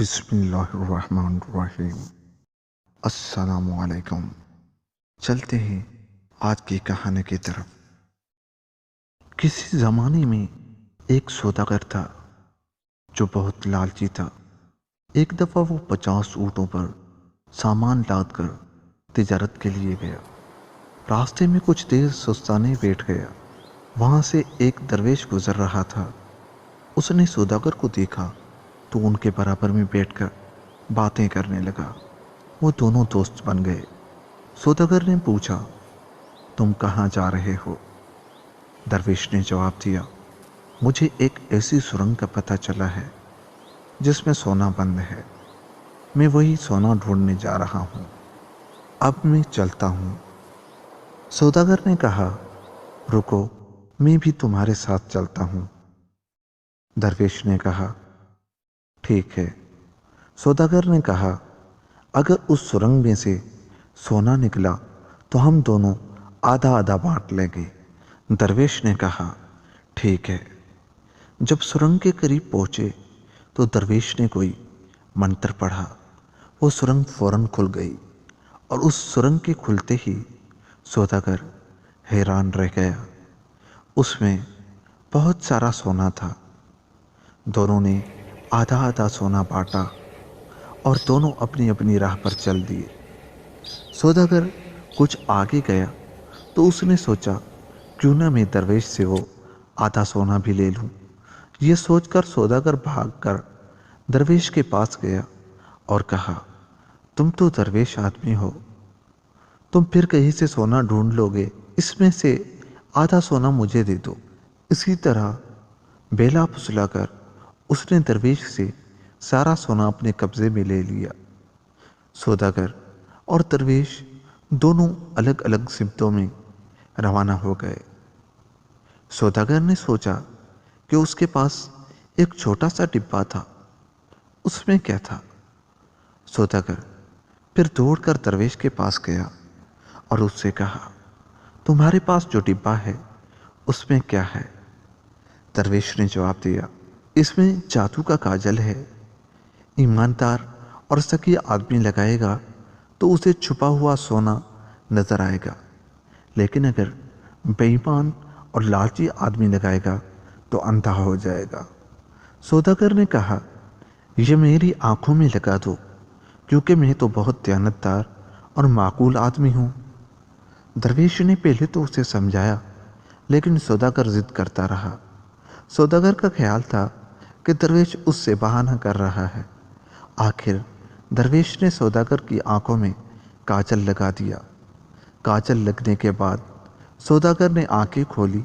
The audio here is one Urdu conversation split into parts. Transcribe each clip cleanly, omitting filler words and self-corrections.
بسم اللہ الرحمن الرحیم۔ السلام علیکم۔ چلتے ہیں آج کی کہانی کی طرف۔ کسی زمانے میں ایک سوداگر تھا جو بہت لالچی تھا۔ ایک دفعہ وہ 50 اونٹوں پر سامان لاد کر تجارت کے لیے گیا۔ راستے میں کچھ دیر سستانے بیٹھ گیا۔ وہاں سے ایک درویش گزر رہا تھا۔ اس نے سوداگر کو دیکھا تو ان کے برابر میں بیٹھ کر باتیں کرنے لگا۔ وہ دونوں دوست بن گئے۔ سوداگر نے پوچھا، تم کہاں جا رہے ہو؟ درویش نے جواب دیا، مجھے ایک ایسی سرنگ کا پتہ چلا ہے جس میں سونا بند ہے۔ میں وہی سونا ڈھونڈنے جا رہا ہوں۔ اب میں چلتا ہوں۔ سوداگر نے کہا، رکو، میں بھی تمہارے ساتھ چلتا ہوں۔ درویش نے کہا، ٹھیک ہے۔ سوداگر نے کہا، اگر اس سرنگ میں سے سونا نکلا تو ہم دونوں آدھا آدھا بانٹ لیں گے۔ درویش نے کہا، ٹھیک ہے۔ جب سرنگ کے قریب پہنچے تو درویش نے کوئی منتر پڑھا۔ وہ سرنگ فوراً کھل گئی اور اس سرنگ کے کھلتے ہی سوداگر حیران رہ گیا۔ اس میں بہت سارا سونا تھا۔ دونوں نے آدھا آدھا سونا بانٹا اور دونوں اپنی اپنی راہ پر چل دیے۔ سوداگر کچھ آگے گیا تو اس نے سوچا، کیوں نہ میں درویش سے وہ آدھا سونا بھی لے لوں۔ یہ سوچ کر سوداگر بھاگ کر درویش کے پاس گیا اور کہا، تم تو درویش آدمی ہو، تم پھر کہیں سے سونا ڈھونڈ لو گے، اس میں سے آدھا سونا مجھے دے دو۔ اسی طرح بیلا پھسلا کر اس نے درویش سے سارا سونا اپنے قبضے میں لے لیا۔ سوداگر اور درویش دونوں الگ الگ سمتوں میں روانہ ہو گئے۔ سوداگر نے سوچا کہ اس کے پاس ایک چھوٹا سا ڈبہ تھا، اس میں کیا تھا؟ سوداگر پھر دوڑ کر درویش کے پاس گیا اور اس سے کہا، تمہارے پاس جو ڈبہ ہے اس میں کیا ہے؟ درویش نے جواب دیا، اس میں جادو کا کاجل ہے۔ ایماندار اور سکی آدمی لگائے گا تو اسے چھپا ہوا سونا نظر آئے گا، لیکن اگر بے ایمان اور لالچی آدمی لگائے گا تو اندھا ہو جائے گا۔ سوداگر نے کہا، یہ میری آنکھوں میں لگا دو، کیونکہ میں تو بہت دیانتدار اور معقول آدمی ہوں۔ درویش نے پہلے تو اسے سمجھایا، لیکن سوداگر ضد کرتا رہا۔ سوداگر کا خیال تھا کہ درویش اس سے بہانہ کر رہا ہے۔ آخر درویش نے سوداگر کی آنکھوں میں کاجل لگا دیا۔ کاجل لگنے کے بعد سوداگر نے آنکھیں کھولی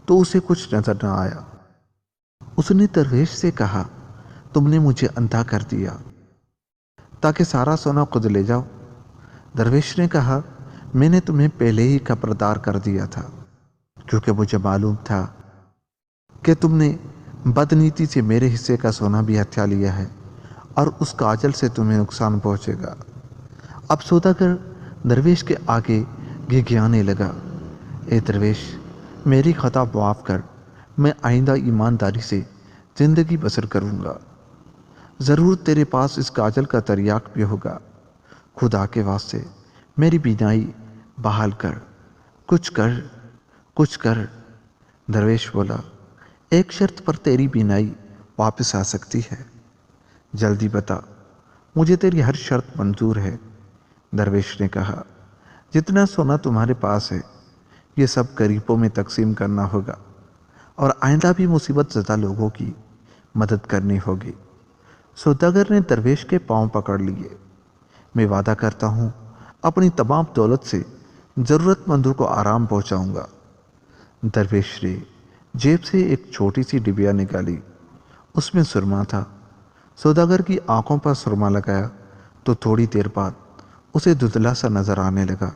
تو اسے کچھ نظر نہ آیا۔ اس نے درویش سے کہا، تم نے مجھے اندھا کر دیا تاکہ سارا سونا خود لے جاؤ۔ درویش نے کہا، میں نے تمہیں پہلے ہی خبردار کر دیا تھا، کیونکہ مجھے معلوم تھا کہ تم نے بدنیتی سے میرے حصے کا سونا بھی ہتھیا لیا ہے اور اس کاجل سے تمہیں نقصان پہنچے گا۔ اب سوداگر درویش کے آگے گھگھیانے لگا، اے درویش، میری خطا معاف کر، میں آئندہ ایمانداری سے زندگی بسر کروں گا۔ ضرور تیرے پاس اس کاجل کا تریاق بھی ہوگا۔ خدا کے واسطے میری بینائی بحال کر، کچھ کر۔ درویش بولا، ایک شرط پر تیری بینائی واپس آ سکتی ہے، جلدی بتا، مجھے تیری ہر شرط منظور ہے۔ درویش نے کہا، جتنا سونا تمہارے پاس ہے یہ سب غریبوں میں تقسیم کرنا ہوگا اور آئندہ بھی مصیبت زدہ لوگوں کی مدد کرنی ہوگی۔ سوداگر نے درویش کے پاؤں پکڑ لیے، میں وعدہ کرتا ہوں اپنی تمام دولت سے ضرورت مندوں کو آرام پہنچاؤں گا۔ درویش نے جیب سے ایک چھوٹی سی ڈبیا نکالی، اس میں سرما تھا۔ سوداگر کی آنکھوں پر سرما لگایا تو تھوڑی دیر بعد اسے دھندلا سا نظر آنے لگا۔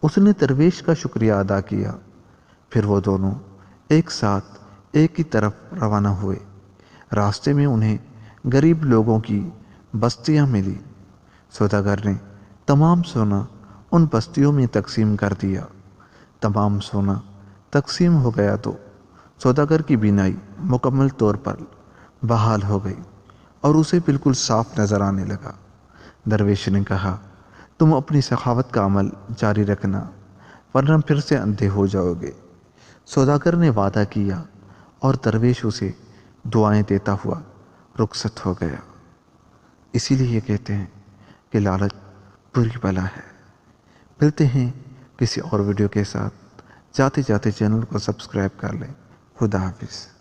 اس نے درویش کا شکریہ ادا کیا۔ پھر وہ دونوں ایک ساتھ ایک ہی طرف روانہ ہوئے۔ راستے میں انہیں غریب لوگوں کی بستیاں ملی۔ سوداگر نے تمام سونا ان بستیوں میں تقسیم کر دیا۔ تمام سونا تقسیم ہو گیا تو سوداگر کی بینائی مکمل طور پر بحال ہو گئی اور اسے بالکل صاف نظر آنے لگا۔ درویش نے کہا، تم اپنی سخاوت کا عمل جاری رکھنا، ورنہ پھر سے اندھے ہو جاؤ گے۔ سوداگر نے وعدہ کیا اور درویش اسے دعائیں دیتا ہوا رخصت ہو گیا۔ اسی لیے یہ کہتے ہیں کہ لالچ بری بلا ہے۔ ملتے ہیں کسی اور ویڈیو کے ساتھ۔ جاتے جاتے چینل کو سبسکرائب کر لیں۔ خدا حافظ۔